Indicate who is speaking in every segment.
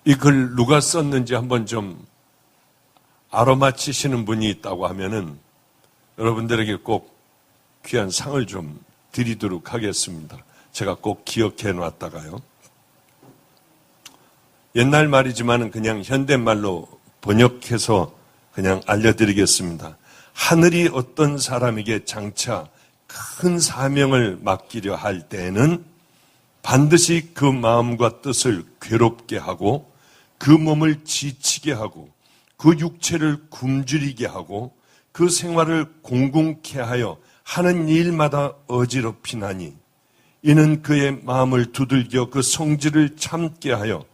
Speaker 1: 이 글 누가 썼는지 한번 좀 알아맞히시는 분이 있다고 하면은 여러분들에게 꼭 귀한 상을 좀 드리도록 하겠습니다. 제가 꼭 기억해 놨다가요. 옛날 말이지만 그냥 현대말로 번역해서 그냥 알려드리겠습니다. 하늘이 어떤 사람에게 장차 큰 사명을 맡기려 할 때에는 반드시 그 마음과 뜻을 괴롭게 하고 그 몸을 지치게 하고 그 육체를 굶주리게 하고 그 생활을 공공케 하여 하는 일마다 어지럽히나니 이는 그의 마음을 두들겨 그 성질을 참게 하여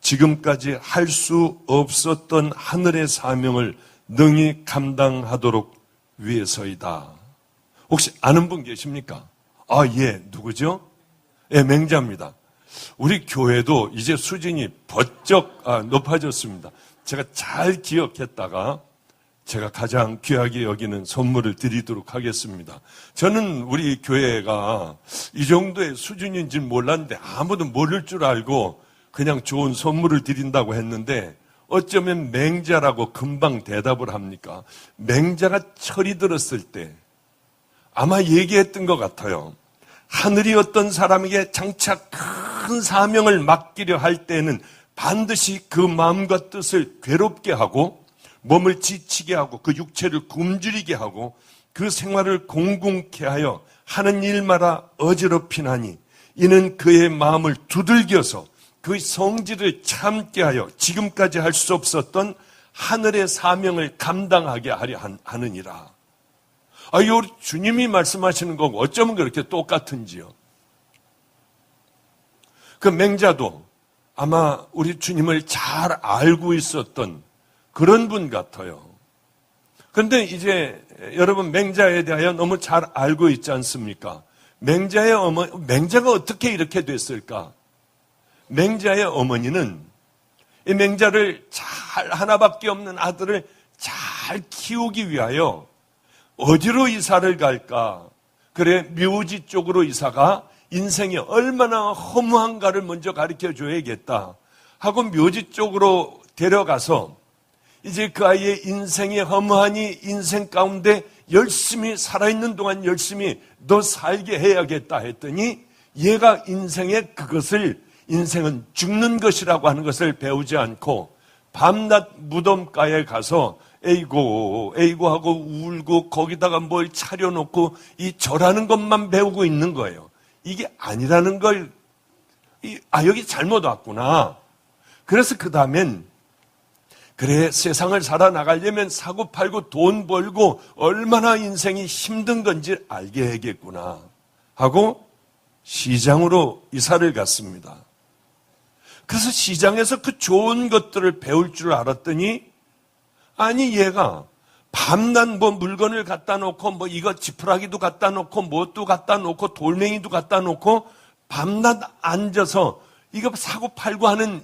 Speaker 1: 지금까지 할 수 없었던 하늘의 사명을 능히 감당하도록 위해서이다. 혹시 아는 분 계십니까? 예, 누구죠? 예, 맹자입니다. 우리 교회도 이제 수준이 번쩍 높아졌습니다. 제가 잘 기억했다가 제가 가장 귀하게 여기는 선물을 드리도록 하겠습니다. 저는 우리 교회가 이 정도의 수준인지 몰랐는데 아무도 모를 줄 알고 그냥 좋은 선물을 드린다고 했는데 어쩌면 맹자라고 금방 대답을 합니까? 맹자가 철이 들었을 때 아마 얘기했던 것 같아요. 하늘이 어떤 사람에게 장차 큰 사명을 맡기려 할 때는 반드시 그 마음과 뜻을 괴롭게 하고 몸을 지치게 하고 그 육체를 굶주리게 하고 그 생활을 공공케 하여 하는 일마다 어지럽히나니 이는 그의 마음을 두들겨서 그 성질을 참게 하여 지금까지 할 수 없었던 하늘의 사명을 감당하게 하려 하느니라. 요 주님이 말씀하시는 거고 어쩌면 그렇게 똑같은지요. 그 맹자도 아마 우리 주님을 잘 알고 있었던 그런 분 같아요. 그런데 이제 여러분 맹자에 대하여 너무 잘 알고 있지 않습니까? 맹자가 어떻게 이렇게 됐을까? 맹자의 어머니는 이 맹자를 하나밖에 없는 아들을 잘 키우기 위하여 어디로 이사를 갈까? 그래, 묘지 쪽으로 이사가 인생이 얼마나 허무한가를 먼저 가르쳐 줘야겠다 하고 묘지 쪽으로 데려가서 이제 그 아이의 인생이 허무하니 인생 가운데 열심히 살아있는 동안 열심히 너 살게 해야겠다 했더니 얘가 인생은 죽는 것이라고 하는 것을 배우지 않고 밤낮 무덤가에 가서 에이고 하고 울고 거기다가 뭘 차려놓고 이 절하는 것만 배우고 있는 거예요. 이게 아니라는 걸, 여기 잘못 왔구나. 그래서 그 다음엔 그래, 세상을 살아나가려면 사고팔고 돈 벌고 얼마나 인생이 힘든 건지 알게 해야겠구나 하고 시장으로 이사를 갔습니다. 그래서 시장에서 그 좋은 것들을 배울 줄 알았더니 아니 얘가 밤낮 물건을 갖다 놓고 이거 지푸라기도 갖다 놓고 뭣도 갖다 놓고 돌멩이도 갖다 놓고 밤낮 앉아서 이거 사고 팔고 하는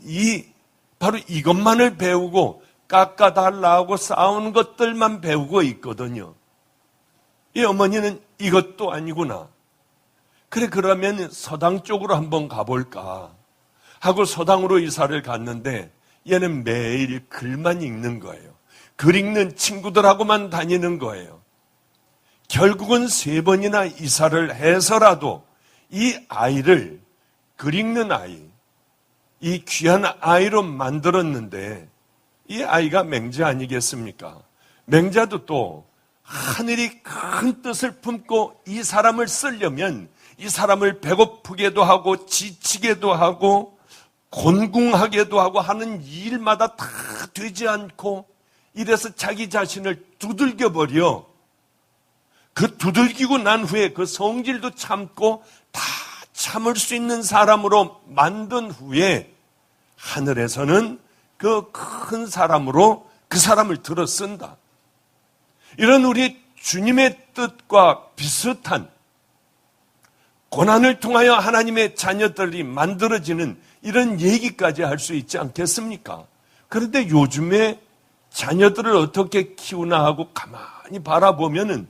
Speaker 1: 바로 이것만을 배우고 깎아달라고 싸우는 것들만 배우고 있거든요. 이 어머니는 이것도 아니구나. 그래, 그러면 서당 쪽으로 한번 가볼까 하고 서당으로 이사를 갔는데 얘는 매일 글만 읽는 거예요. 글 읽는 친구들하고만 다니는 거예요. 결국은 3번이나 이사를 해서라도 이 아이를 글 읽는 아이, 이 귀한 아이로 만들었는데 이 아이가 맹자 아니겠습니까? 맹자도 또 하늘이 큰 뜻을 품고 이 사람을 쓰려면 이 사람을 배고프게도 하고 지치게도 하고 곤궁하게도 하고 하는 일마다 다 되지 않고 이래서 자기 자신을 두들겨버려. 그 두들기고 난 후에 그 성질도 참고 다 참을 수 있는 사람으로 만든 후에 하늘에서는 그 큰 사람으로 그 사람을 들어 쓴다. 이런 우리 주님의 뜻과 비슷한 고난을 통하여 하나님의 자녀들이 만들어지는 이런 얘기까지 할 수 있지 않겠습니까? 그런데 요즘에 자녀들을 어떻게 키우나 하고 가만히 바라보면은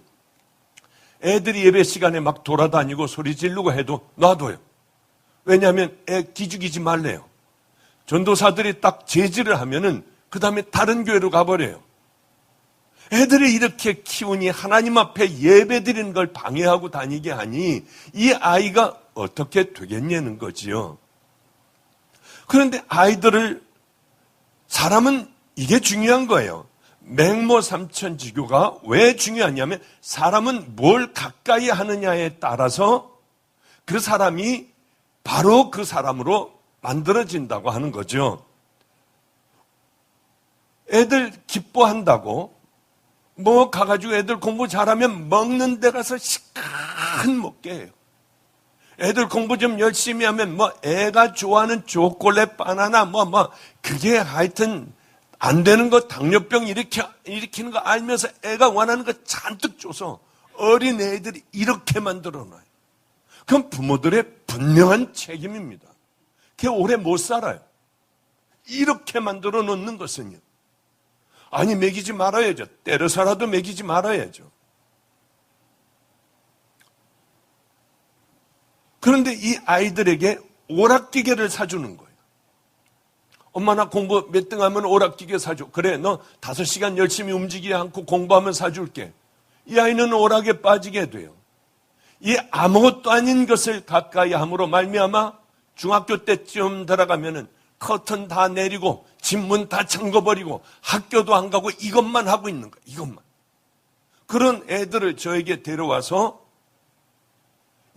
Speaker 1: 애들이 예배 시간에 막 돌아다니고 소리 지르고 해도 놔둬요. 왜냐하면 애 기죽이지 말래요. 전도사들이 딱 제지를 하면은 그 다음에 다른 교회로 가버려요. 애들을 이렇게 키우니 하나님 앞에 예배 드리는 걸 방해하고 다니게 하니 이 아이가 어떻게 되겠냐는 거지요. 그런데 사람은 이게 중요한 거예요. 맹모 삼천지교가 왜 중요하냐면 사람은 뭘 가까이 하느냐에 따라서 그 사람이 바로 그 사람으로 만들어진다고 하는 거죠. 애들 기뻐한다고 가가지고 애들 공부 잘하면 먹는 데 가서 시큰 먹게 해요. 애들 공부 좀 열심히 하면 애가 좋아하는 초콜릿, 바나나, 그게 하여튼 안 되는 거 당뇨병 일으키는 거 알면서 애가 원하는 거 잔뜩 줘서 어린 애들이 이렇게 만들어 놔요. 그건 부모들의 분명한 책임입니다. 걔 오래 못 살아요. 이렇게 만들어 놓는 것은요. 아니, 먹이지 말아야죠. 때려서라도 먹이지 말아야죠. 그런데 이 아이들에게 오락기계를 사주는 거예요. 엄마 나 공부 몇 등 하면 오락기계 사줘. 그래, 너 5시간 열심히 움직이지 않고 공부하면 사줄게. 이 아이는 오락에 빠지게 돼요. 이 아무것도 아닌 것을 가까이 함으로 말미암아 중학교 때쯤 들어가면은 커튼 다 내리고 집문 다 잠궈버리고 학교도 안 가고 이것만 하고 있는 거예요. 이것만. 그런 애들을 저에게 데려와서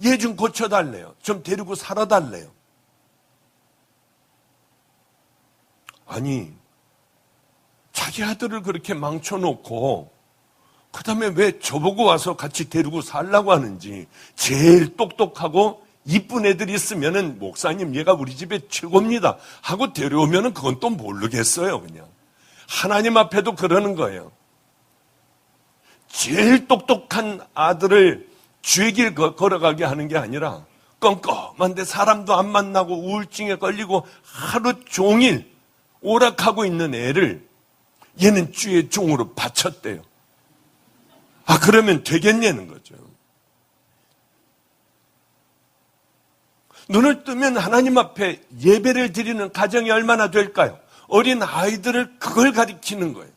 Speaker 1: 얘 좀 고쳐달래요. 좀 데리고 살아달래요. 아니, 자기 아들을 그렇게 망쳐놓고 그 다음에 왜 저보고 와서 같이 데리고 살라고 하는지. 제일 똑똑하고 이쁜 애들이 있으면은 목사님 얘가 우리 집에 최고입니다 하고 데려오면은 그건 또 모르겠어요. 그냥 하나님 앞에도 그러는 거예요. 제일 똑똑한 아들을 주의 길 걸어가게 하는 게 아니라 껌껌한데 사람도 안 만나고 우울증에 걸리고 하루 종일 오락하고 있는 애를 얘는 주의 종으로 바쳤대요. 그러면 되겠냐는 거죠. 눈을 뜨면 하나님 앞에 예배를 드리는 가정이 얼마나 될까요? 어린 아이들을 그걸 가리키는 거예요.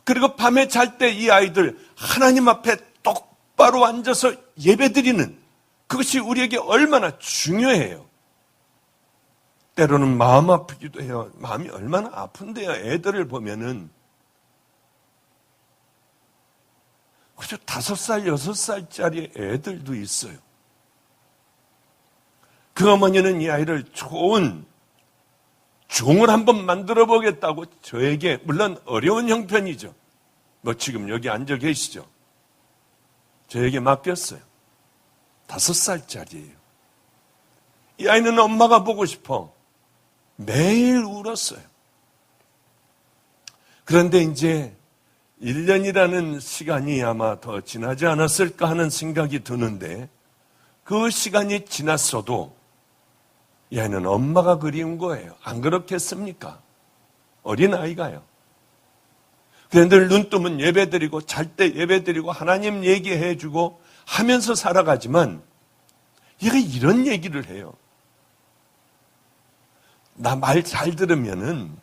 Speaker 1: 그리고 밤에 잘 때 이 아이들 하나님 앞에 똑바로 앉아서 예배 드리는 그것이 우리에게 얼마나 중요해요. 때로는 마음 아프기도 해요. 마음이 얼마나 아픈데요. 애들을 보면은 그저 5살, 6살짜리 애들도 있어요. 그 어머니는 이 아이를 좋은 종을 한번 만들어 보겠다고 저에게, 물론 어려운 형편이죠. 지금 여기 앉아 계시죠. 저에게 맡겼어요. 5살짜리예요. 이 아이는 엄마가 보고 싶어 매일 울었어요. 그런데 이제 1년이라는 시간이 아마 더 지나지 않았을까 하는 생각이 드는데 그 시간이 지났어도 이 아이는 엄마가 그리운 거예요. 안 그렇겠습니까? 어린아이가요. 그런데 눈 뜨면 예배드리고 잘 때 예배드리고 하나님 얘기해주고 하면서 살아가지만 얘가 이런 얘기를 해요. 나 말 잘 들으면은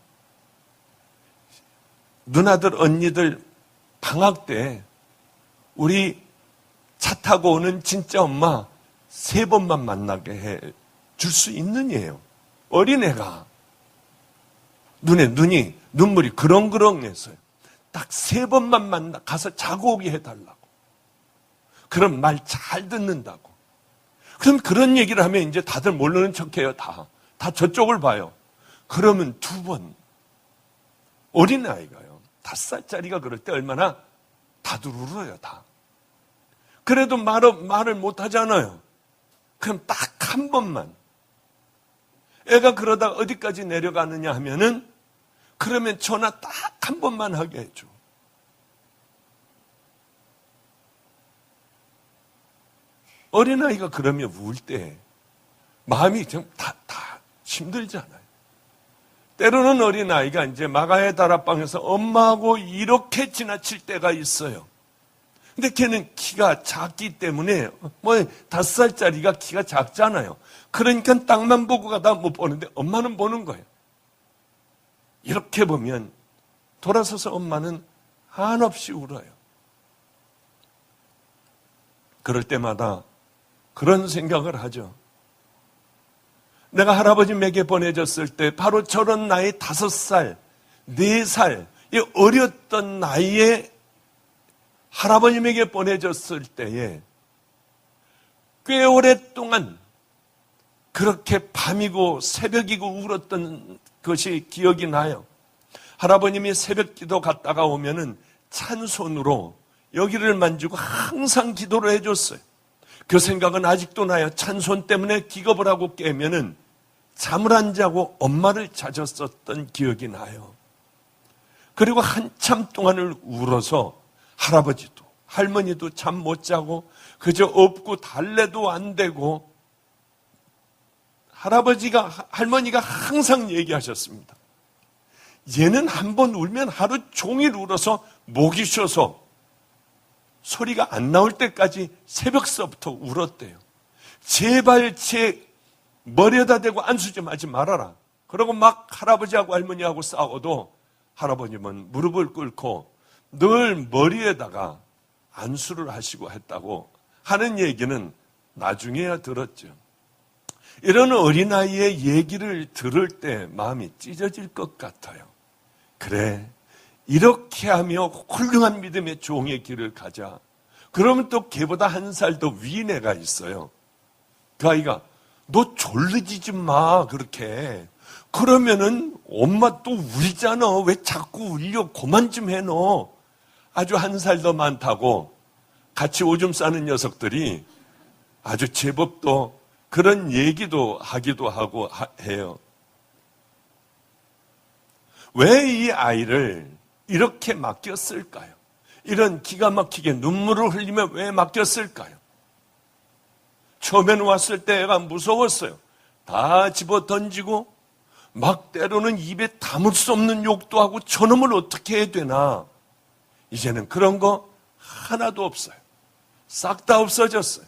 Speaker 1: 누나들 언니들 방학 때 우리 차 타고 오는 진짜 엄마 3번만 만나게 해 줄 수 있느냐요. 어린애가 눈이 눈물이 그렁그렁했어요. 딱 3번만 가서 자고 오게 해달라고. 그럼 말 잘 듣는다고. 그럼 그런 얘기를 하면 이제 다들 모르는 척해요. 다 저쪽을 봐요. 그러면 2번 어린아이가요. 5살짜리가 그럴 때 얼마나 다들 울어요. 다. 그래도 말을 못하잖아요. 그럼 딱 한 번만. 애가 그러다 어디까지 내려가느냐 하면은 그러면 전화 딱 한 번만 하게 해줘. 어린아이가 그러면 울 때 마음이 좀 다 힘들잖아요. 때로는 어린아이가 이제 마가의 다락방에서 엄마하고 이렇게 지나칠 때가 있어요. 근데 걔는 키가 작기 때문에 5살짜리가 키가 작잖아요. 그러니까 땅만 보고 가다 못 보는데 엄마는 보는 거예요. 이렇게 보면 돌아서서 엄마는 한없이 울어요. 그럴 때마다 그런 생각을 하죠. 내가 할아버님에게 보내졌을 때 바로 저런 나이 5살, 4살, 이 어렸던 나이에 할아버님에게 보내졌을 때에 꽤 오랫동안 그렇게 밤이고 새벽이고 울었던 것이 기억이 나요. 할아버님이 새벽 기도 갔다가 오면은 찬손으로 여기를 만지고 항상 기도를 해줬어요. 그 생각은 아직도 나요. 찬손 때문에 기겁을 하고 깨면은 잠을 안 자고 엄마를 찾았었던 기억이 나요. 그리고 한참 동안을 울어서 할아버지도 할머니도 잠 못 자고 그저 업고 달래도 안 되고 할머니가 항상 얘기하셨습니다. 얘는 한번 울면 하루 종일 울어서 목이 쉬어서 소리가 안 나올 때까지 새벽서부터 울었대요. 제발 제 머리에다 대고 안수 좀 하지 말아라. 그러고 막 할아버지하고 할머니하고 싸워도 할아버님은 무릎을 꿇고 늘 머리에다가 안수를 하시고 했다고 하는 얘기는 나중에야 들었죠. 이런 어린아이의 얘기를 들을 때 마음이 찢어질 것 같아요. 그래, 이렇게 하며 훌륭한 믿음의 종의 길을 가자. 그러면 또 걔보다 1살 더 위인 애가 있어요. 그 아이가 너 졸르지 좀 마 그렇게. 그러면은 엄마 또 울잖아. 왜 자꾸 울려. 그만 좀 해 너. 아주 1살 더 많다고 같이 오줌 싸는 녀석들이 아주 제법 또 그런 얘기도 하기도 하고 해요. 왜 이 아이를 이렇게 맡겼을까요? 이런 기가 막히게 눈물을 흘리며 왜 맡겼을까요? 처음에는 왔을 때 애가 무서웠어요. 다 집어 던지고 막 때로는 입에 담을 수 없는 욕도 하고 저놈을 어떻게 해야 되나. 이제는 그런 거 하나도 없어요. 싹 다 없어졌어요.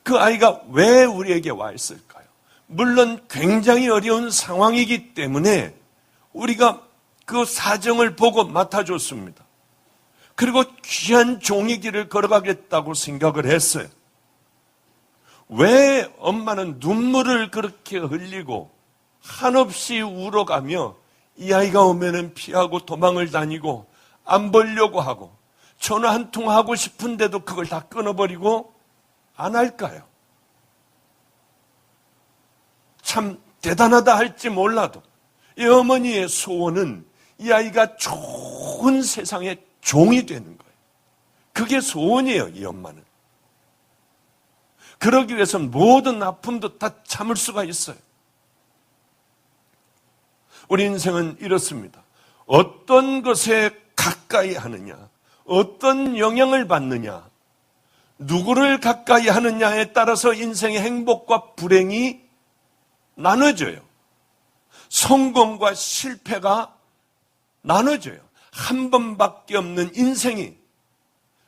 Speaker 1: 그 아이가 왜 우리에게 와 있을까요? 물론 굉장히 어려운 상황이기 때문에 우리가 그 사정을 보고 맡아줬습니다. 그리고 귀한 종의 길을 걸어가겠다고 생각을 했어요. 왜 엄마는 눈물을 그렇게 흘리고 한없이 울어가며 이 아이가 오면은 피하고 도망을 다니고 안 보려고 하고 전화 한 통 하고 싶은데도 그걸 다 끊어버리고 안 할까요? 참 대단하다 할지 몰라도 이 어머니의 소원은 이 아이가 좋은 세상의 종이 되는 거예요. 그게 소원이에요, 이 엄마는. 그러기 위해서는 모든 아픔도 다 참을 수가 있어요. 우리 인생은 이렇습니다. 어떤 것에 가까이 하느냐, 어떤 영향을 받느냐, 누구를 가까이 하느냐에 따라서 인생의 행복과 불행이 나눠져요. 성공과 실패가 나눠져요. 한 번밖에 없는 인생이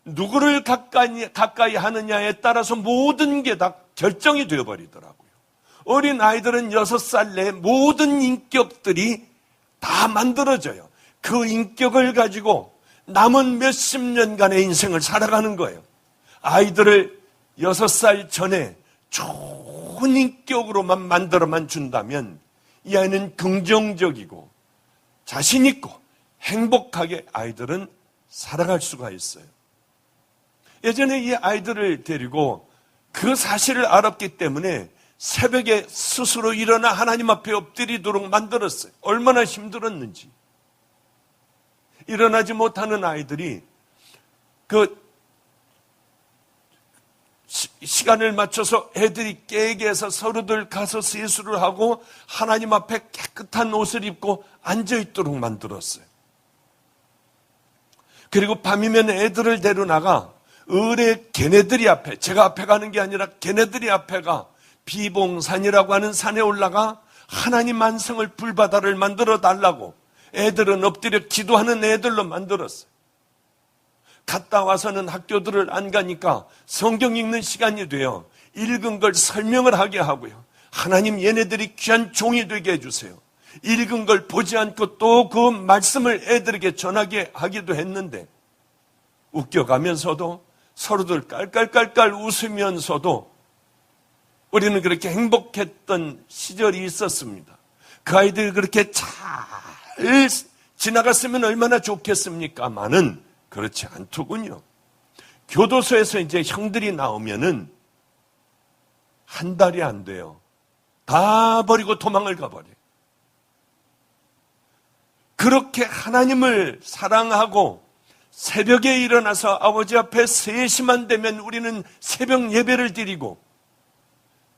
Speaker 1: 누구를 가까이 하느냐에 따라서 모든 게 다 결정이 되어버리더라고요. 어린 아이들은 6살 내 모든 인격들이 다 만들어져요. 그 인격을 가지고 남은 몇십 년간의 인생을 살아가는 거예요. 아이들을 6살 전에 좋은 인격으로만 만들어만 준다면 이 아이는 긍정적이고 자신 있고 행복하게 아이들은 살아갈 수가 있어요. 예전에 이 아이들을 데리고 그 사실을 알았기 때문에 새벽에 스스로 일어나 하나님 앞에 엎드리도록 만들었어요. 얼마나 힘들었는지. 일어나지 못하는 아이들이 그 시간을 맞춰서 애들이 깨게 해서 서로들 가서 세수를 하고 하나님 앞에 깨끗한 옷을 입고 앉아있도록 만들었어요. 그리고 밤이면 애들을 데려나가 을의 걔네들이 앞에, 제가 앞에 가는 게 아니라 걔네들이 앞에 가 비봉산이라고 하는 산에 올라가 하나님 만성을 불바다를 만들어 달라고 애들은 엎드려 기도하는 애들로 만들었어요. 갔다 와서는 학교들을 안 가니까 성경 읽는 시간이 돼요. 읽은 걸 설명을 하게 하고요. 하나님 얘네들이 귀한 종이 되게 해주세요. 읽은 걸 보지 않고 또 그 말씀을 애들에게 전하게 하기도 했는데 웃겨가면서도 서로들 깔깔깔깔 웃으면서도 우리는 그렇게 행복했던 시절이 있었습니다. 그 아이들이 그렇게 잘 지나갔으면 얼마나 좋겠습니까마는 그렇지 않더군요. 교도소에서 이제 형들이 나오면은 한 달이 안 돼요. 다 버리고 도망을 가버려요. 그렇게 하나님을 사랑하고 새벽에 일어나서 아버지 앞에 3시만 되면 우리는 새벽 예배를 드리고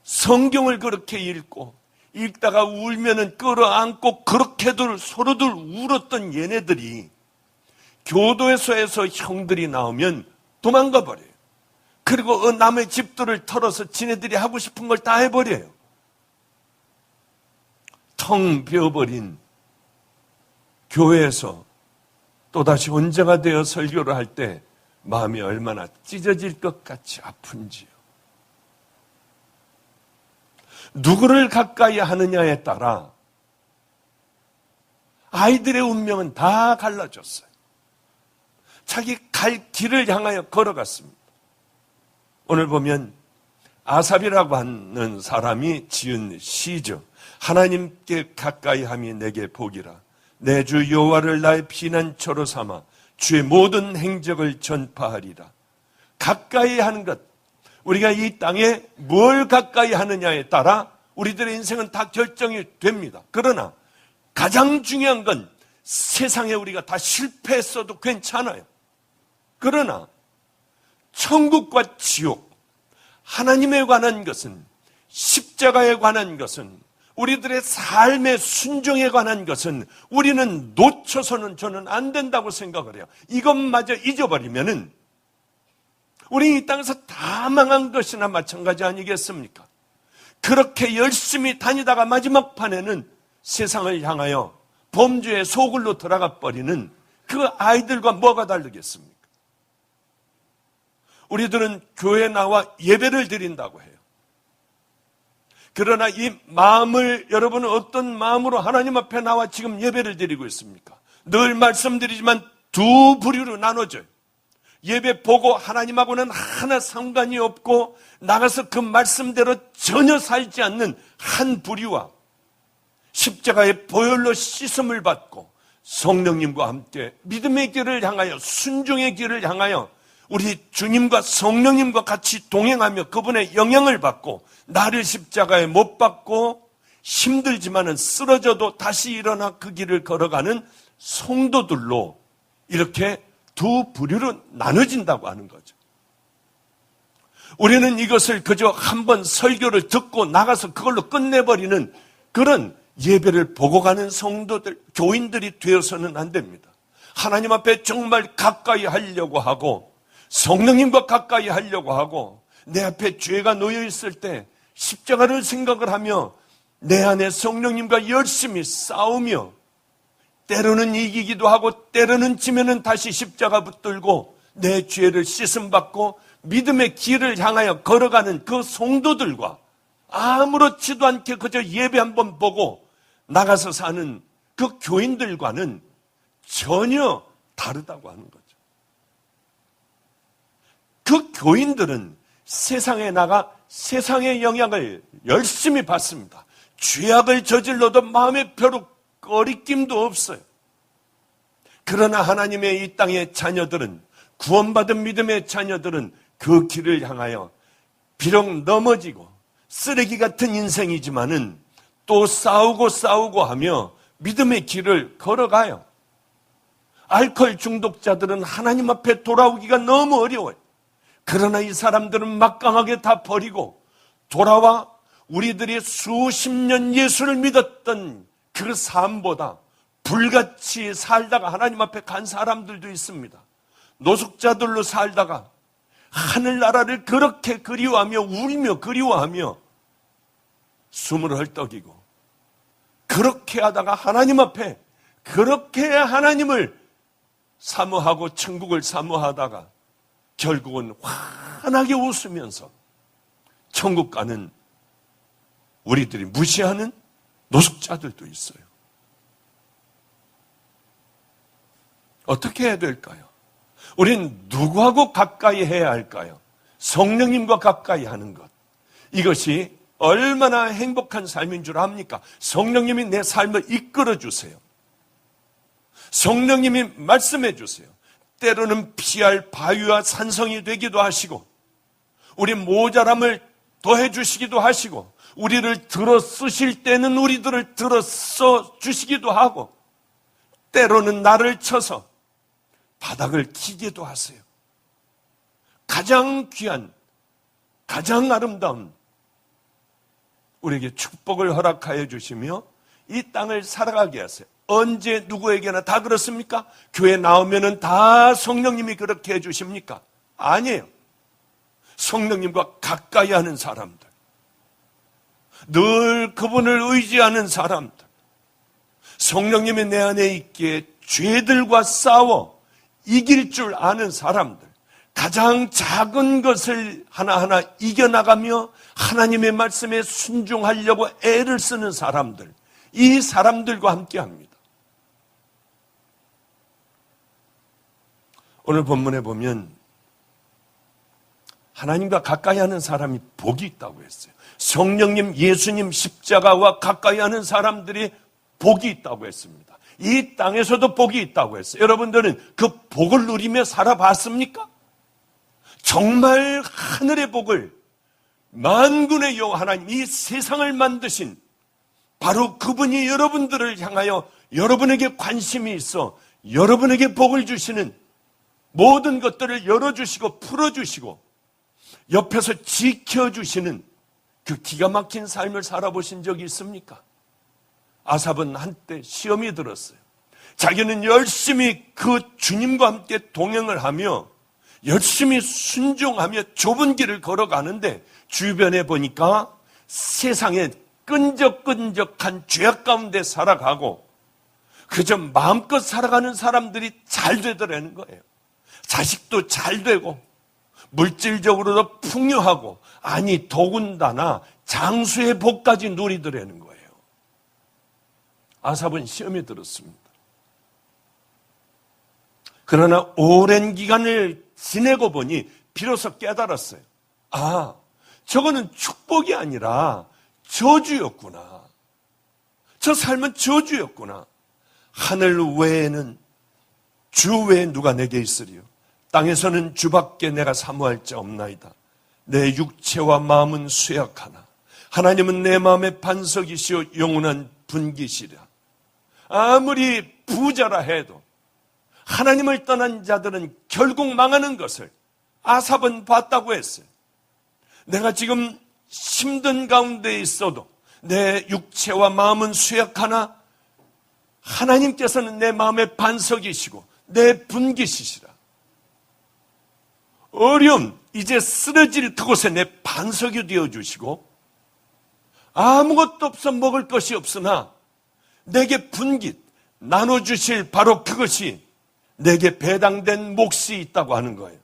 Speaker 1: 성경을 그렇게 읽고 읽다가 울면은 끌어안고 그렇게들 서로들 울었던 얘네들이 교도소에서 형들이 나오면 도망가 버려요. 그리고 남의 집들을 털어서 지네들이 하고 싶은 걸 다 해버려요. 텅 비어버린 교회에서 또다시 혼자가 되어 설교를 할 때 마음이 얼마나 찢어질 것 같이 아픈지요. 누구를 가까이 하느냐에 따라 아이들의 운명은 다 갈라졌어요. 자기 갈 길을 향하여 걸어갔습니다. 오늘 보면 아삽이라고 하는 사람이 지은 시죠. 하나님께 가까이 함이 내게 복이라. 내 주 여호와를 나의 피난처로 삼아 주의 모든 행적을 전파하리라. 가까이 하는 것, 우리가 이 땅에 뭘 가까이 하느냐에 따라 우리들의 인생은 다 결정이 됩니다. 그러나 가장 중요한 건 세상에 우리가 다 실패했어도 괜찮아요. 그러나 천국과 지옥, 하나님에 관한 것은, 십자가에 관한 것은, 우리들의 삶의 순종에 관한 것은 우리는 놓쳐서는 저는 안 된다고 생각을 해요. 이것마저 잊어버리면은 우리 이 땅에서 다 망한 것이나 마찬가지 아니겠습니까? 그렇게 열심히 다니다가 마지막 판에는 세상을 향하여 범죄의 소굴로 들어가 버리는 그 아이들과 뭐가 다르겠습니까? 우리들은 교회에 나와 예배를 드린다고 해요. 그러나 이 마음을, 여러분은 어떤 마음으로 하나님 앞에 나와 지금 예배를 드리고 있습니까? 늘 말씀드리지만 두 부류로 나눠져요. 예배 보고 하나님하고는 하나 상관이 없고 나가서 그 말씀대로 전혀 살지 않는 한 부류와 십자가의 보혈로 씻음을 받고 성령님과 함께 믿음의 길을 향하여, 순종의 길을 향하여 우리 주님과 성령님과 같이 동행하며 그분의 영향을 받고 나를 십자가에 못 박고 힘들지만은 쓰러져도 다시 일어나 그 길을 걸어가는 성도들로 이렇게 두 부류로 나눠진다고 하는 거죠. 우리는 이것을 그저 한번 설교를 듣고 나가서 그걸로 끝내버리는 그런 예배를 보고 가는 성도들, 교인들이 되어서는 안 됩니다. 하나님 앞에 정말 가까이 하려고 하고 성령님과 가까이 하려고 하고 내 앞에 죄가 놓여 있을 때 십자가를 생각을 하며 내 안에 성령님과 열심히 싸우며 때로는 이기기도 하고 때로는 지면은 다시 십자가 붙들고 내 죄를 씻음받고 믿음의 길을 향하여 걸어가는 그 성도들과 아무렇지도 않게 그저 예배 한번 보고 나가서 사는 그 교인들과는 전혀 다르다고 하는 거죠. 그 교인들은 세상에 나가 세상의 영향을 열심히 받습니다. 죄악을 저질러도 마음에 벼룩 꺼리낌도 없어요. 그러나 하나님의 이 땅의 자녀들은, 구원받은 믿음의 자녀들은 그 길을 향하여 비록 넘어지고 쓰레기 같은 인생이지만은 또 싸우고 하며 믿음의 길을 걸어가요. 알코올 중독자들은 하나님 앞에 돌아오기가 너무 어려워요. 그러나 이 사람들은 막강하게 다 버리고 돌아와 우리들이 수십 년 예수를 믿었던 그 삶보다 불같이 살다가 하나님 앞에 간 사람들도 있습니다. 노숙자들로 살다가 하늘나라를 그렇게 그리워하며 울며 그리워하며 숨을 헐떡이고 그렇게 하다가 하나님 앞에 그렇게 하나님을 사모하고 천국을 사모하다가 결국은 환하게 웃으면서 천국 가는 우리들이 무시하는 노숙자들도 있어요. 어떻게 해야 될까요? 우린 누구하고 가까이 해야 할까요? 성령님과 가까이 하는 것. 이것이 얼마나 행복한 삶인 줄 압니까? 성령님이 내 삶을 이끌어 주세요. 성령님이 말씀해 주세요. 때로는 피할 바위와 산성이 되기도 하시고, 우리 모자람을 더해 주시기도 하시고, 우리를 들어 쓰실 때는 우리들을 들어 써 주시기도 하고, 때로는 나를 쳐서 바닥을 키기도 하세요. 가장 귀한, 가장 아름다운 우리에게 축복을 허락하여 주시며 이 땅을 살아가게 하세요. 언제 누구에게나 다 그렇습니까? 교회 나오면은 다 성령님이 그렇게 해주십니까? 아니에요. 성령님과 가까이 하는 사람들, 늘 그분을 의지하는 사람들, 성령님이 내 안에 있기에 죄들과 싸워 이길 줄 아는 사람들, 가장 작은 것을 하나하나 이겨나가며 하나님의 말씀에 순종하려고 애를 쓰는 사람들, 이 사람들과 함께합니다. 오늘 본문에 보면 하나님과 가까이 하는 사람이 복이 있다고 했어요. 성령님, 예수님 십자가와 가까이 하는 사람들이 복이 있다고 했습니다. 이 땅에서도 복이 있다고 했어요. 여러분들은 그 복을 누리며 살아봤습니까? 정말 하늘의 복을, 만군의 여호와 하나님, 이 세상을 만드신 바로 그분이 여러분들을 향하여 여러분에게 관심이 있어 여러분에게 복을 주시는, 모든 것들을 열어주시고 풀어주시고 옆에서 지켜주시는 그 기가 막힌 삶을 살아보신 적이 있습니까? 아삽은 한때 시험이 들었어요. 자기는 열심히 그 주님과 함께 동행을 하며 열심히 순종하며 좁은 길을 걸어가는데 주변에 보니까 세상에 끈적끈적한 죄악 가운데 살아가고 그저 마음껏 살아가는 사람들이 잘 되더라는 거예요. 자식도 잘 되고 물질적으로도 풍요하고, 아니 더군다나 장수의 복까지 누리더라는 거예요. 아삽은 시험에 들었습니다. 그러나 오랜 기간을 지내고 보니 비로소 깨달았어요. 아, 저거는 축복이 아니라 저주였구나. 저 삶은 저주였구나. 하늘 외에는 주 외에 누가 내게 있으리요? 땅에서는 주밖에 내가 사모할 자 없나이다. 내 육체와 마음은 쇠약하나 하나님은 내 마음의 반석이시오 영원한 분기시라. 아무리 부자라 해도 하나님을 떠난 자들은 결국 망하는 것을 아삽은 봤다고 했어요. 내가 지금 힘든 가운데 있어도 내 육체와 마음은 쇠약하나 하나님께서는 내 마음의 반석이시고 내 분기시시라. 어려움, 이제 쓰러질 그곳에 내 반석이 되어주시고 아무것도 없어 먹을 것이 없으나 내게 분깃 나눠주실 바로 그것이 내게 배당된 몫이 있다고 하는 거예요.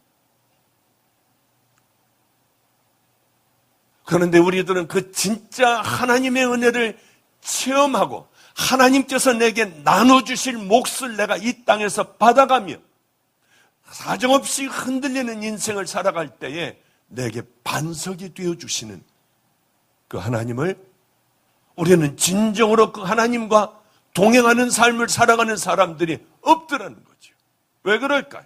Speaker 1: 그런데 우리들은 그 진짜 하나님의 은혜를 체험하고 하나님께서 내게 나눠주실 몫을 내가 이 땅에서 받아가며 사정없이 흔들리는 인생을 살아갈 때에 내게 반석이 되어주시는 그 하나님을, 우리는 진정으로 그 하나님과 동행하는 삶을 살아가는 사람들이 없더라는 거죠. 왜 그럴까요?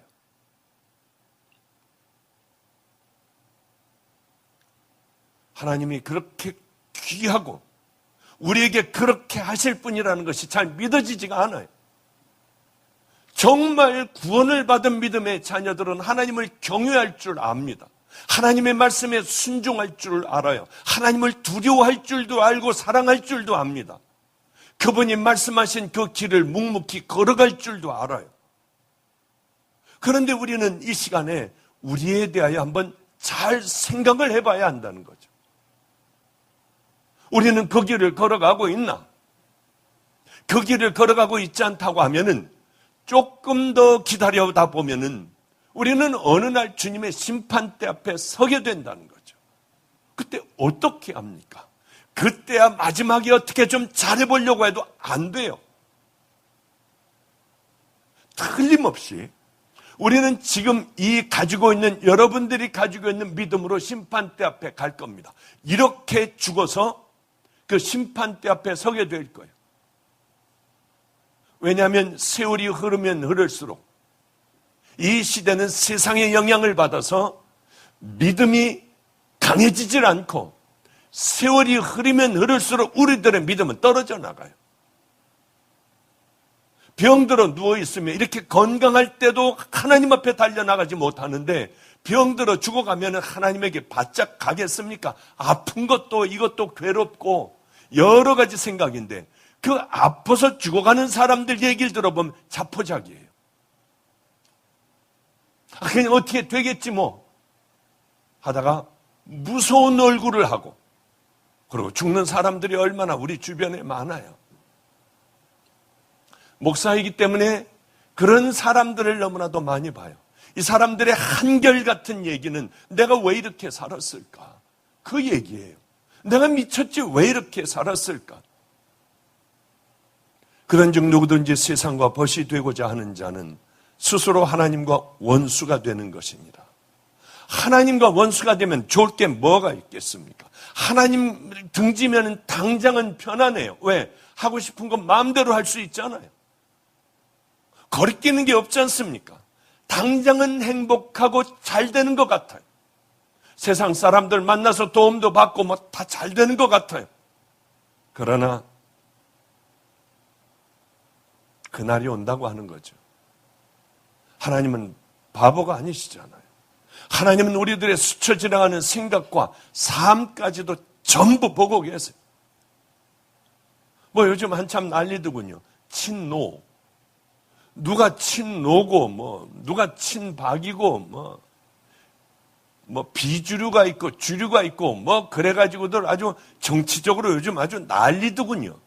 Speaker 1: 하나님이 그렇게 귀하고 우리에게 그렇게 하실 분이라는 것이 잘 믿어지지가 않아요. 정말 구원을 받은 믿음의 자녀들은 하나님을 경외할 줄 압니다. 하나님의 말씀에 순종할 줄 알아요. 하나님을 두려워할 줄도 알고 사랑할 줄도 압니다. 그분이 말씀하신 그 길을 묵묵히 걸어갈 줄도 알아요. 그런데 우리는 이 시간에 우리에 대하여 한번 잘 생각을 해봐야 한다는 거죠. 우리는 그 길을 걸어가고 있나? 그 길을 걸어가고 있지 않다고 하면은 조금 더 기다려다 보면은 우리는 어느 날 주님의 심판대 앞에 서게 된다는 거죠. 그때 어떻게 합니까? 그때야 마지막에 어떻게 좀 잘해보려고 해도 안 돼요. 틀림없이 우리는 지금 이 가지고 있는, 여러분들이 가지고 있는 믿음으로 심판대 앞에 갈 겁니다. 이렇게 죽어서 그 심판대 앞에 서게 될 거예요. 왜냐하면 세월이 흐르면 흐를수록 이 시대는 세상의 영향을 받아서 믿음이 강해지질 않고 세월이 흐르면 흐를수록 우리들의 믿음은 떨어져 나가요. 병들어 누워있으면 이렇게 건강할 때도 하나님 앞에 달려나가지 못하는데 병들어 죽어가면 하나님에게 바짝 가겠습니까? 아픈 것도 이것도 괴롭고 여러 가지 생각인데 그 아파서 죽어가는 사람들 얘기를 들어보면 자포자기예요. 그냥 어떻게 되겠지 뭐 하다가 무서운 얼굴을 하고 그리고 죽는 사람들이 얼마나 우리 주변에 많아요. 목사이기 때문에 그런 사람들을 너무나도 많이 봐요. 이 사람들의 한결같은 얘기는 내가 왜 이렇게 살았을까? 그 얘기예요. 내가 미쳤지 왜 이렇게 살았을까? 그런 중 누구든지 세상과 벗이 되고자 하는 자는 스스로 하나님과 원수가 되는 것입니다. 하나님과 원수가 되면 좋을 게 뭐가 있겠습니까? 하나님 등지면 당장은 편안해요. 왜? 하고 싶은 건 마음대로 할 수 있잖아요. 거리끼는 게 없지 않습니까? 당장은 행복하고 잘 되는 것 같아요. 세상 사람들 만나서 도움도 받고 뭐 다 잘 되는 것 같아요. 그러나 그날이 온다고 하는 거죠. 하나님은 바보가 아니시잖아요. 하나님은 우리들의 스쳐 지나가는 생각과 삶까지도 전부 보고 계세요. 뭐 요즘 한참 난리더군요. 친노. 누가 친노고 누가 친박이고 비주류가 있고 주류가 있고 그래가지고들 아주 정치적으로 요즘 아주 난리더군요.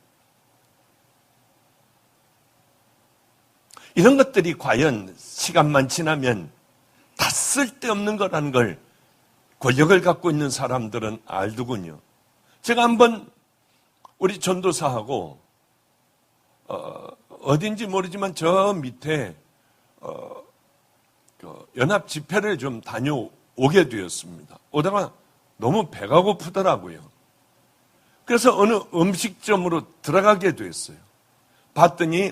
Speaker 1: 이런 것들이 과연 시간만 지나면 다 쓸데없는 거라는 걸 권력을 갖고 있는 사람들은 알더군요. 제가 한번 우리 전도사하고 어딘지 모르지만 저 밑에 연합 집회를 좀 다녀오게 되었습니다. 오다가 너무 배가 고프더라고요. 그래서 어느 음식점으로 들어가게 됐어요. 봤더니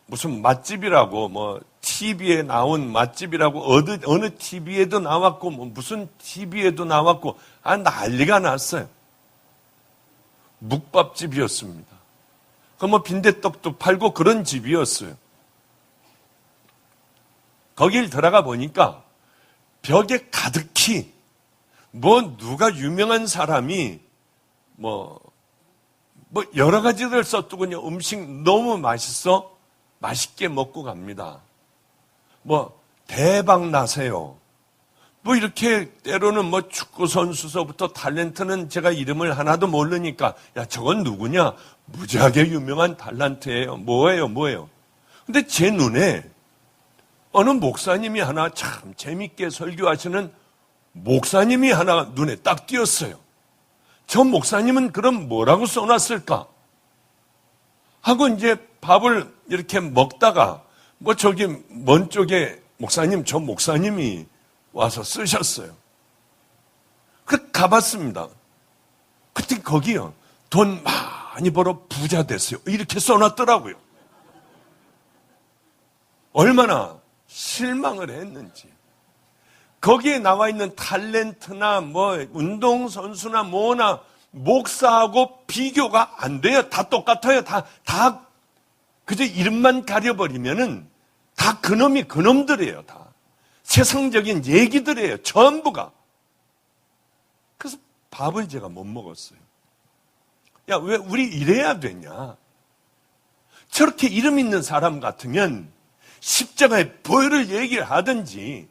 Speaker 1: 무슨 맛집이라고 TV에 나온 맛집이라고 어느 TV에도 나왔고 무슨 TV에도 나왔고 난리가 났어요. 묵밥집이었습니다. 빈대떡도 팔고 그런 집이었어요. 거길 들어가 보니까 벽에 가득히 누가 유명한 사람이 여러 가지를 썼더군요. 음식 너무 맛있어 맛있게 먹고 갑니다. 대박 나세요. 이렇게 때로는 축구 선수서부터 탤런트는 제가 이름을 하나도 모르니까 야 저건 누구냐? 무지하게 유명한 탤런트예요. 뭐예요? 근데 제 눈에 어느 목사님이 하나 참 재밌게 설교하시는 목사님이 하나 눈에 딱 띄었어요. 저 목사님은 그럼 뭐라고 써놨을까? 하고 이제 밥을 이렇게 먹다가 저기 먼 쪽에 목사님, 저 목사님이 와서 쓰셨어요. 그 가봤습니다. 그때 거기요. 돈 많이 벌어 부자 됐어요. 이렇게 써놨더라고요. 얼마나 실망을 했는지. 거기에 나와 있는 탤런트나 운동선수나 목사하고 비교가 안 돼요. 다 똑같아요. 다 그저 이름만 가려버리면은 다 그놈이 그놈들이에요. 다. 세상적인 얘기들이에요. 전부가. 그래서 밥을 제가 못 먹었어요. 야, 왜 우리 이래야 되냐? 저렇게 이름 있는 사람 같으면 십자가의 보혈을 얘기를 하든지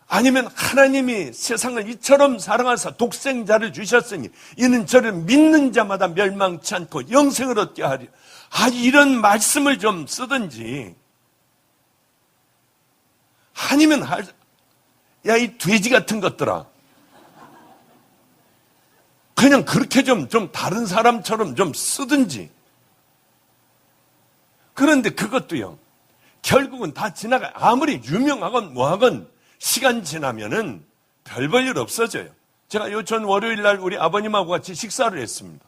Speaker 1: 아니면 하나님이 세상을 이처럼 사랑하사 독생자를 주셨으니 이는 저를 믿는 자마다 멸망치 않고 영생을 얻게 하리. 이런 말씀을 좀 쓰든지, 아니면 야, 이 돼지 같은 것들아, 그냥 그렇게 좀 다른 사람처럼 좀 쓰든지. 그런데 그것도요, 결국은 다 지나가. 아무리 유명하건 뭐하건 시간 지나면은 별 볼 일 없어져요. 제가 전 월요일 날 우리 아버님하고 같이 식사를 했습니다.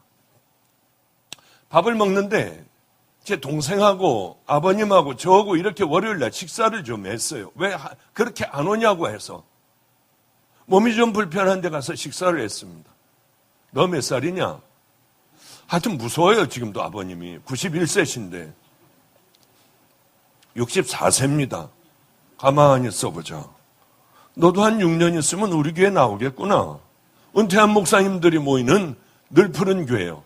Speaker 1: 밥을 먹는데 제 동생하고 아버님하고 저하고 이렇게 월요일 날 식사를 좀 했어요. 왜 그렇게 안 오냐고 해서. 몸이 좀 불편한 데 가서 식사를 했습니다. 너 몇 살이냐? 하여튼 무서워요, 지금도 아버님이. 91세신데. 64세입니다. 가만히 써보자. 너도 한 6년 있으면 우리 교회 나오겠구나. 은퇴한 목사님들이 모이는 늘 푸른 교회요.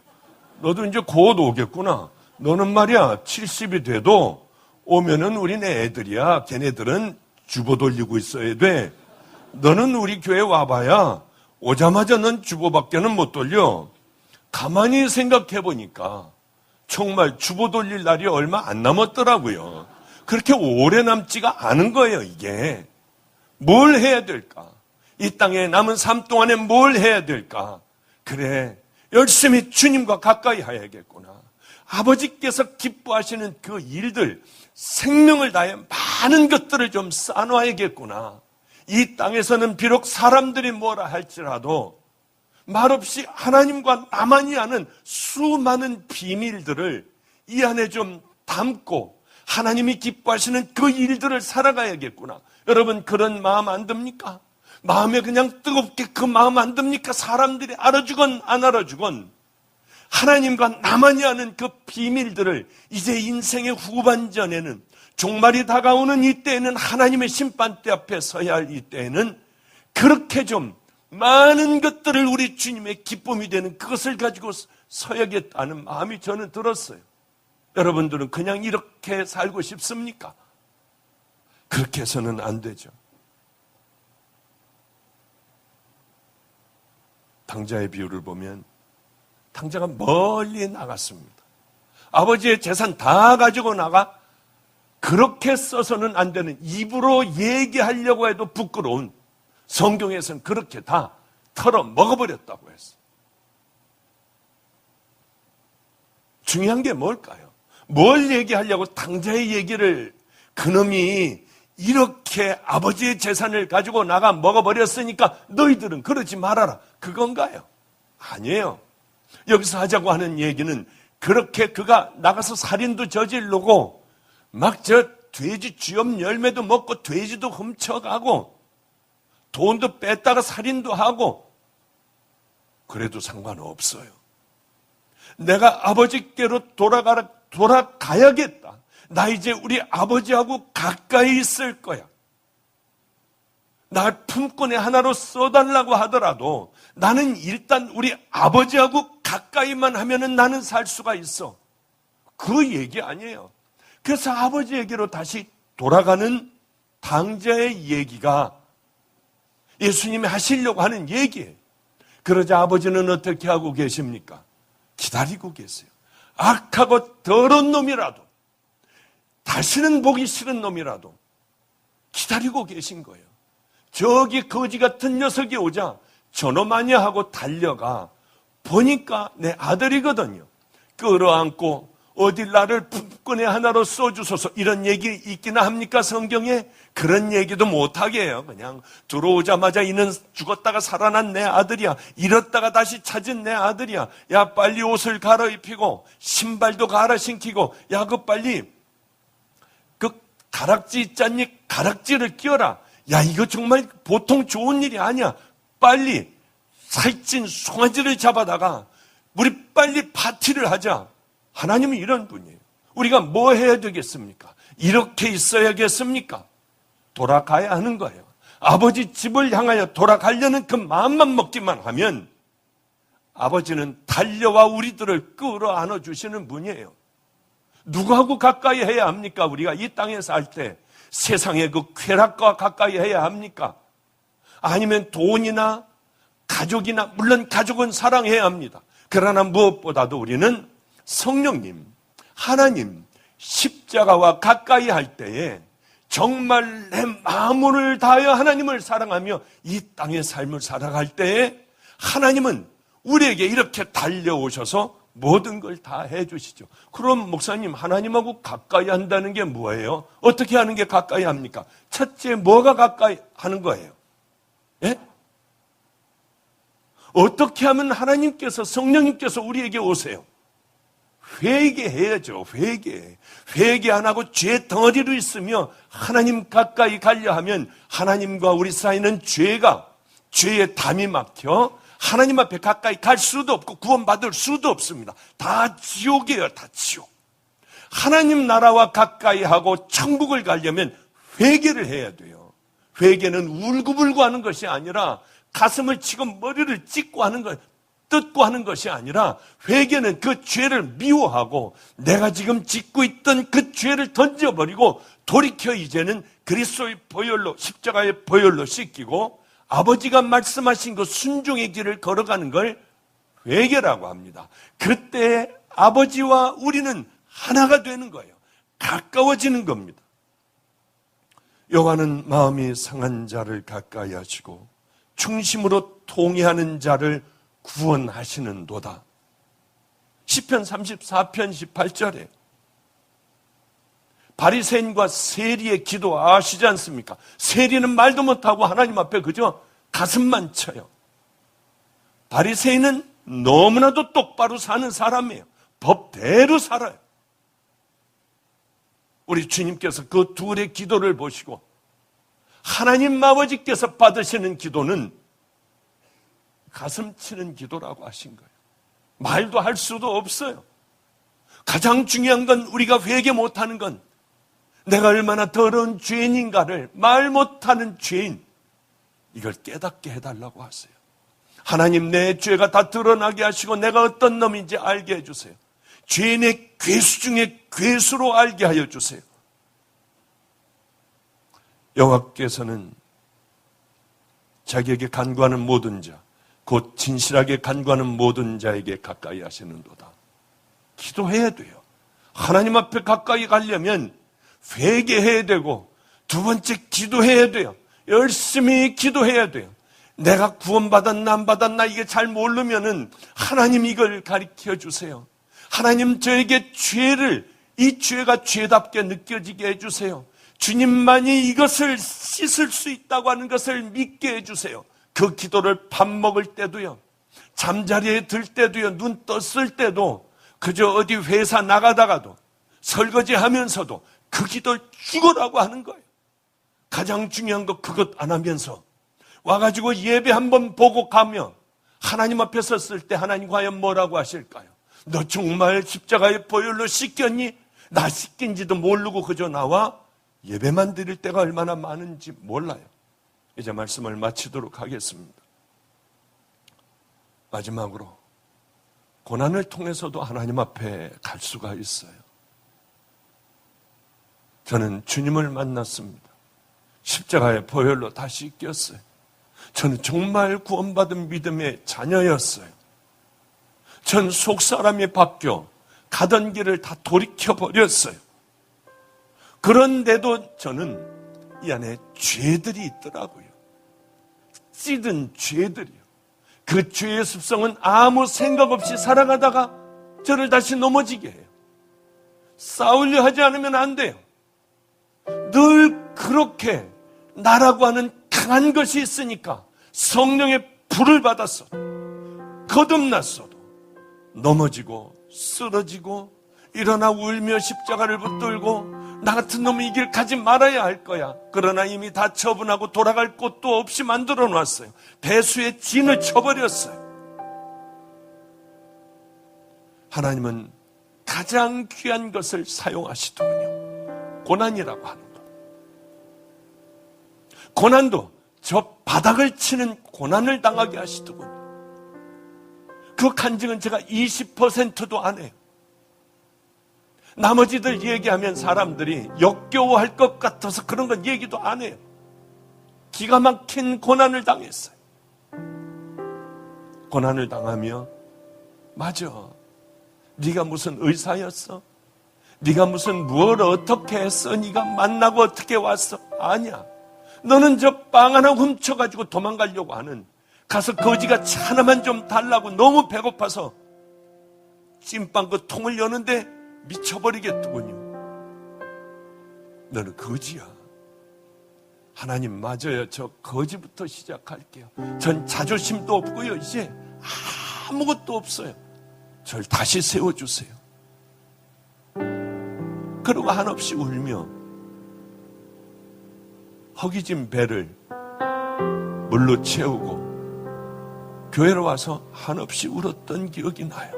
Speaker 1: 너도 이제 곧 오겠구나. 너는 말이야 70이 돼도 오면은 우린 애들이야. 걔네들은 주보 돌리고 있어야 돼. 너는 우리 교회 와봐야 오자마자 넌 주보밖에는 못 돌려. 가만히 생각해 보니까 정말 주보 돌릴 날이 얼마 안 남았더라고요. 그렇게 오래 남지가 않은 거예요, 이게. 뭘 해야 될까? 이 땅에 남은 삶 동안에 뭘 해야 될까? 그래, 열심히 주님과 가까이 해야겠구나. 아버지께서 기뻐하시는 그 일들, 생명을 다해 많은 것들을 좀 쌓아놔야겠구나. 이 땅에서는 비록 사람들이 뭐라 할지라도 말없이 하나님과 나만이 아는 수많은 비밀들을 이 안에 좀 담고 하나님이 기뻐하시는 그 일들을 살아가야겠구나. 여러분, 그런 마음 안 듭니까? 마음에 그냥 뜨겁게 그 마음 안 듭니까? 사람들이 알아주건 안 알아주건 하나님과 나만이 아는 그 비밀들을 이제 인생의 후반전에는, 종말이 다가오는 이때에는, 하나님의 심판대 앞에 서야 할 이때에는 그렇게 좀 많은 것들을 우리 주님의 기쁨이 되는 그것을 가지고 서야겠다는 마음이 저는 들었어요. 여러분들은 그냥 이렇게 살고 싶습니까? 그렇게 해서는 안 되죠. 탕자의 비유를 보면 탕자가 멀리 나갔습니다. 아버지의 재산 다 가지고 나가 그렇게 써서는 안 되는, 입으로 얘기하려고 해도 부끄러운, 성경에서는 그렇게 다 털어 먹어버렸다고 했어요. 중요한 게 뭘까요? 뭘 얘기하려고 탕자의 얘기를, 그놈이 이렇게 아버지의 재산을 가지고 나가 먹어버렸으니까 너희들은 그러지 말아라, 그건가요? 아니에요. 여기서 하자고 하는 얘기는 그렇게 그가 나가서 살인도 저지르고 막 돼지 쥐염 열매도 먹고 돼지도 훔쳐가고 돈도 뺐다가 살인도 하고, 그래도 상관없어요. 내가 아버지께로 돌아가야겠다. 나 이제 우리 아버지하고 가까이 있을 거야. 날 품꾼의 하나로 써달라고 하더라도 나는 일단 우리 아버지하고 가까이만 하면은 나는 살 수가 있어. 그 얘기 아니에요. 그래서 아버지에게로 다시 돌아가는 탕자의 얘기가 예수님이 하시려고 하는 얘기예요. 그러자 아버지는 어떻게 하고 계십니까? 기다리고 계세요. 악하고 더러운 놈이라도, 다시는 보기 싫은 놈이라도 기다리고 계신 거예요. 저기 거지 같은 녀석이 오자 저놈 아니야 하고 달려가 보니까 내 아들이거든요. 끌어안고 어딜 나를 품꾼의 하나로 써주소서, 이런 얘기 있기나 합니까? 성경에? 그런 얘기도 못하게 해요. 그냥 들어오자마자 이는 죽었다가 살아난 내 아들이야, 잃었다가 다시 찾은 내 아들이야, 야 빨리 옷을 갈아입히고 신발도 갈아 신기고, 야 그 빨리 그 가락지 있잖니, 가락지를 끼워라, 야 이거 정말 보통 좋은 일이 아니야, 빨리 살찐 송아지를 잡아다가 우리 빨리 파티를 하자. 하나님은 이런 분이에요. 우리가 뭐 해야 되겠습니까? 이렇게 있어야겠습니까? 돌아가야 하는 거예요. 아버지 집을 향하여 돌아가려는 그 마음만 먹기만 하면 아버지는 달려와 우리들을 끌어안아 주시는 분이에요. 누구하고 가까이 해야 합니까? 우리가 이 땅에 살 때 세상의 그 쾌락과 가까이 해야 합니까? 아니면 돈이나 가족이나, 물론 가족은 사랑해야 합니다. 그러나 무엇보다도 우리는 성령님, 하나님, 십자가와 가까이 할 때에 정말 내 마음을 다하여 하나님을 사랑하며 이 땅의 삶을 살아갈 때에 하나님은 우리에게 이렇게 달려오셔서 모든 걸 다 해주시죠. 그럼 목사님, 하나님하고 가까이 한다는 게 뭐예요? 어떻게 하는 게 가까이 합니까? 첫째, 뭐가 가까이 하는 거예요? 예? 어떻게 하면 하나님께서, 성령님께서 우리에게 오세요? 회개해야죠. 회개 안 하고 죄 덩어리로 있으며 하나님 가까이 가려 하면 하나님과 우리 사이는 죄의 담이 막혀 하나님 앞에 가까이 갈 수도 없고 구원받을 수도 없습니다. 다 지옥이에요. 다 지옥. 하나님 나라와 가까이 하고 천국을 가려면 회개를 해야 돼요. 회개는 울고불고 하는 것이 아니라 가슴을 치고 머리를 찢고 하는 것, 뜯고 하는 것이 아니라 회개는 그 죄를 미워하고 내가 지금 짓고 있던 그 죄를 던져버리고 돌이켜 이제는 그리스도의 보혈로, 십자가의 보혈로 씻기고 아버지가 말씀하신 그 순종의 길을 걸어가는 걸 회개라고 합니다. 그때 아버지와 우리는 하나가 되는 거예요. 가까워지는 겁니다. 여호와는 마음이 상한 자를 가까이 하시고 충심으로 통회하는 자를 구원하시는도다. 시편 34편 18절에 바리새인과 세리의 기도 아시지 않습니까? 세리는 말도 못하고 하나님 앞에 그저 가슴만 쳐요. 바리새인은 너무나도 똑바로 사는 사람이에요. 법대로 살아요. 우리 주님께서 그 둘의 기도를 보시고 하나님 아버지께서 받으시는 기도는 가슴 치는 기도라고 하신 거예요. 말도 할 수도 없어요. 가장 중요한 건 우리가 회개 못하는 건 내가 얼마나 더러운 죄인인가를 말 못하는 죄인, 이걸 깨닫게 해달라고 하세요. 하나님, 내 죄가 다 드러나게 하시고 내가 어떤 놈인지 알게 해주세요. 죄인의 괴수 중에 괴수로 알게 하여 주세요. 여호와께서는 자기에게 간구하는 모든 자, 곧 진실하게 간구하는 모든 자에게 가까이 하시는도다. 기도해야 돼요. 하나님 앞에 가까이 가려면 회개해야 되고, 두 번째 기도해야 돼요. 열심히 기도해야 돼요. 내가 구원받았나 안 받았나 이게 잘 모르면은 하나님 이걸 가르쳐 주세요. 하나님 저에게 이 죄가 죄답게 느껴지게 해주세요. 주님만이 이것을 씻을 수 있다고 하는 것을 믿게 해주세요. 그 기도를 밥 먹을 때도요, 잠자리에 들 때도요, 눈 떴을 때도, 그저 어디 회사 나가다가도, 설거지 하면서도 그 기도를 죽으라고 하는 거예요. 가장 중요한 거 그것 안 하면서 와가지고 예배 한번 보고 가면 하나님 앞에 섰을 때 하나님 과연 뭐라고 하실까요? 너 정말 십자가의 보혈로 씻겼니? 나 씻긴지도 모르고 그저 나와 예배만 드릴 때가 얼마나 많은지 몰라요. 이제 말씀을 마치도록 하겠습니다. 마지막으로 고난을 통해서도 하나님 앞에 갈 수가 있어요. 저는 주님을 만났습니다. 십자가의 보혈로 다시 꼈어요. 저는 정말 구원받은 믿음의 자녀였어요. 전 속사람이 바뀌어 가던 길을 다 돌이켜버렸어요. 그런데도 저는 이 안에 죄들이 있더라고요. 찌든 죄들이요. 그 죄의 습성은 아무 생각 없이 살아가다가 저를 다시 넘어지게 해요. 싸우려 하지 않으면 안 돼요. 늘 그렇게 나라고 하는 강한 것이 있으니까 성령의 불을 받았어도 거듭났어도 넘어지고 쓰러지고 일어나 울며 십자가를 붙들고 나 같은 놈이 이 길 가지 말아야 할 거야. 그러나 이미 다 처분하고 돌아갈 곳도 없이 만들어 놨어요. 배수의 진을 쳐버렸어요. 하나님은 가장 귀한 것을 사용하시더군요. 고난이라고 하는 것. 고난도 저 바닥을 치는 고난을 당하게 하시더군요. 그 간증은 제가 20%도 안 해요. 나머지들 얘기하면 사람들이 역겨워할 것 같아서 그런 건 얘기도 안 해요. 기가 막힌 고난을 당했어요. 고난을 당하며 맞아, 네가 무슨 의사였어? 네가 무슨 뭘 어떻게 했어? 네가 만나고 어떻게 왔어? 아니야. 너는 저 빵 하나 훔쳐가지고 도망가려고 하는, 가서 거지같이 하나만 좀 달라고 너무 배고파서 찐빵 그 통을 여는데 미쳐버리겠더군요. 너는 거지야. 하나님 맞아요. 저 거지부터 시작할게요. 전 자존심도 없고요. 이제 아무것도 없어요. 절 다시 세워주세요. 그러고 한없이 울며 허기진 배를 물로 채우고 교회로 와서 한없이 울었던 기억이 나요.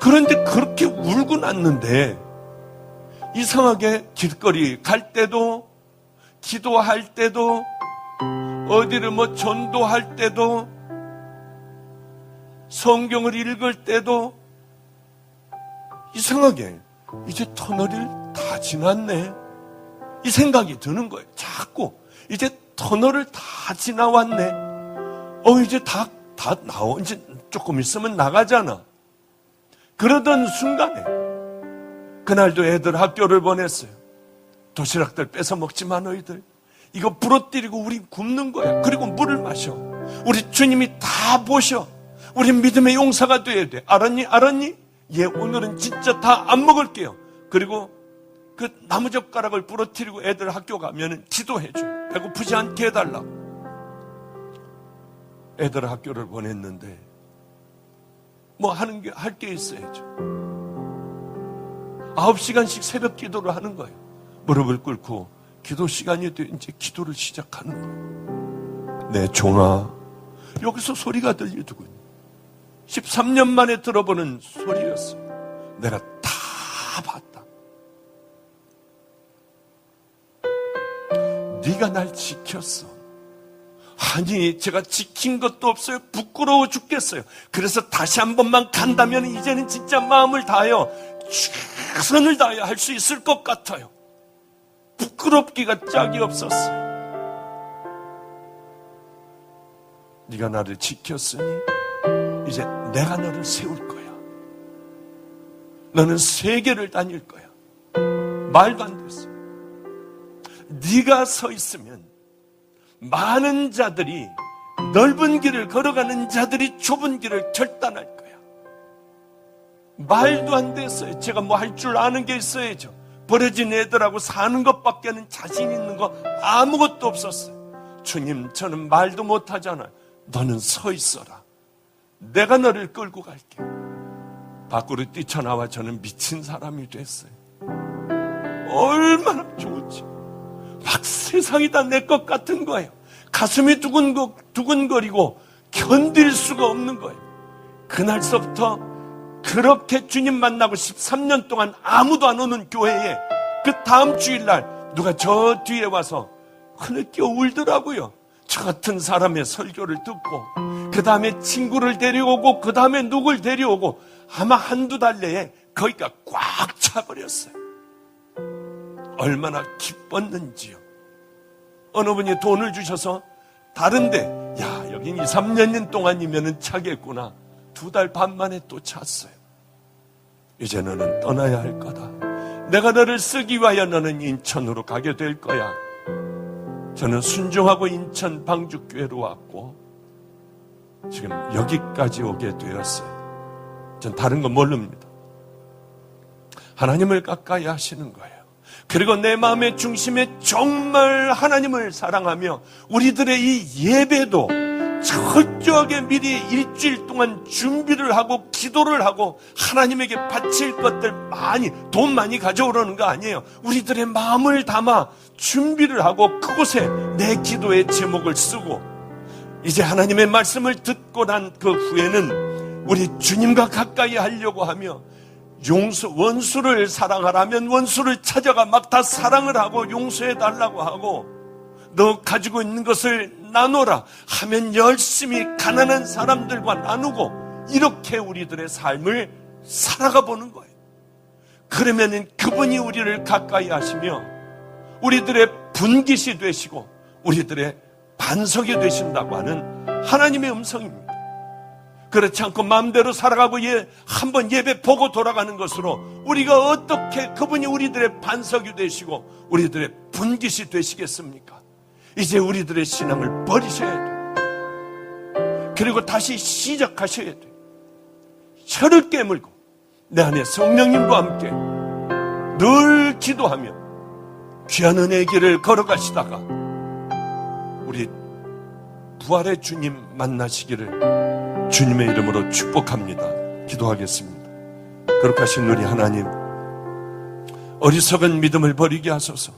Speaker 1: 그런데 그렇게 울고 났는데 이상하게 길거리 갈 때도, 기도할 때도, 어디를 전도할 때도, 성경을 읽을 때도 이상하게 이제 터널을 다 지났네, 이 생각이 드는 거예요. 자꾸 이제 터널을 다 지나왔네. 이제 다 나오, 이제 조금 있으면 나가잖아. 그러던 순간에 그날도 애들 학교를 보냈어요. 도시락들 뺏어 먹지만 너희들 이거 부러뜨리고 우리 굶는 거야. 그리고 물을 마셔. 우리 주님이 다 보셔. 우리 믿음의 용사가 돼야 돼. 알았니? 예, 오늘은 진짜 다 안 먹을게요. 그리고 그 나무젓가락을 부러뜨리고 애들 학교 가면은 기도해줘요. 배고프지 않게 해달라고. 애들 학교를 보냈는데 뭐 할 게 있어야죠. 9시간씩 새벽 기도를 하는 거예요. 무릎을 꿇고 기도 시간이 돼 이제 기도를 시작하는 거예요. 내 종아, 여기서 소리가 들리더군요. 13년 만에 들어보는 소리였어요. 내가 다 봤다. 네가 날 지켰어. 아니, 제가 지킨 것도 없어요. 부끄러워 죽겠어요. 그래서 다시 한 번만 간다면 이제는 진짜 마음을 다하여 최선을 다하여 할 수 있을 것 같아요. 부끄럽기가 짝이 없었어요. 네가 나를 지켰으니 이제 내가 너를 세울 거야. 너는 세계를 다닐 거야. 말도 안 됐어. 네가 서 있으면 많은 자들이, 넓은 길을 걸어가는 자들이 좁은 길을 결단할 거야. 말도 안 됐어요. 제가 뭐 할 줄 아는 게 있어야죠. 버려진 애들하고 사는 것밖에는 자신 있는 거 아무것도 없었어요. 주님, 저는 말도 못하잖아요. 너는 서 있어라. 내가 너를 끌고 갈게. 밖으로 뛰쳐나와 저는 미친 사람이 됐어요. 얼마나 좋은지. 막 세상이 다 내 것 같은 거예요. 가슴이 두근거리고 견딜 수가 없는 거예요. 그날서부터 그렇게 주님 만나고 13년 동안 아무도 안 오는 교회에 그 다음 주일날 누가 저 뒤에 와서 흐느껴 울더라고요. 저 같은 사람의 설교를 듣고 그 다음에 친구를 데려오고 그 다음에 누굴 데려오고 아마 한두 달 내에 거기가 꽉 차버렸어요. 얼마나 기뻤는지요. 어느 분이 돈을 주셔서 다른데, 야, 여긴 2, 3년 동안이면 차겠구나. 2달 반 만에 또 찼어요. 이제 너는 떠나야 할 거다. 내가 너를 쓰기 위하여 너는 인천으로 가게 될 거야. 저는 순종하고 인천 방주교회로 왔고 지금 여기까지 오게 되었어요. 전 다른 건 모릅니다. 하나님을 가까이 하시는 거예요. 그리고 내 마음의 중심에 정말 하나님을 사랑하며 우리들의 이 예배도 철저하게 미리 일주일 동안 준비를 하고 기도를 하고 하나님에게 바칠 것들 돈 많이 가져오라는 거 아니에요. 우리들의 마음을 담아 준비를 하고 그곳에 내 기도의 제목을 쓰고 이제 하나님의 말씀을 듣고 난 그 후에는 우리 주님과 가까이 하려고 하며 원수를 사랑하라면 원수를 찾아가 막 다 사랑을 하고 용서해달라고 하고 너 가지고 있는 것을 나눠라 하면 열심히 가난한 사람들과 나누고 이렇게 우리들의 삶을 살아가 보는 거예요. 그러면 그분이 우리를 가까이 하시며 우리들의 분깃이 되시고 우리들의 반석이 되신다고 하는 하나님의 음성입니다. 그렇지 않고 마음대로 살아가고 한번 예배 보고 돌아가는 것으로 우리가 어떻게 그분이 우리들의 반석이 되시고 우리들의 분깃이 되시겠습니까? 이제 우리들의 신앙을 버리셔야 돼요. 그리고 다시 시작하셔야 돼요. 혀를 깨물고 내 안에 성령님과 함께 늘 기도하며 귀한 은혜의 길을 걸어가시다가 우리 부활의 주님 만나시기를 주님의 이름으로 축복합니다. 기도하겠습니다. 거룩하신 우리 하나님, 어리석은 믿음을 버리게 하소서.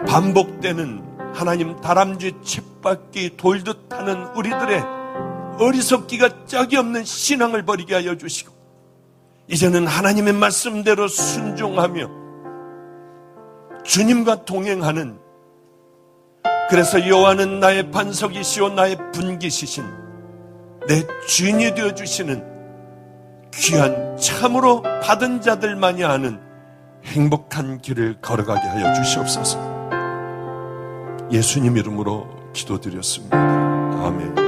Speaker 1: 반복되는 하나님 다람쥐 쳇바퀴 돌듯 하는 우리들의 어리석기가 짝이 없는 신앙을 버리게 하여 주시고 이제는 하나님의 말씀대로 순종하며 주님과 동행하는, 그래서 여호와는 나의 반석이시오 나의 분깃이신 내 주인이 되어주시는 귀한 참으로 받은 자들만이 아는 행복한 길을 걸어가게 하여 주시옵소서. 예수님 이름으로 기도드렸습니다. 아멘.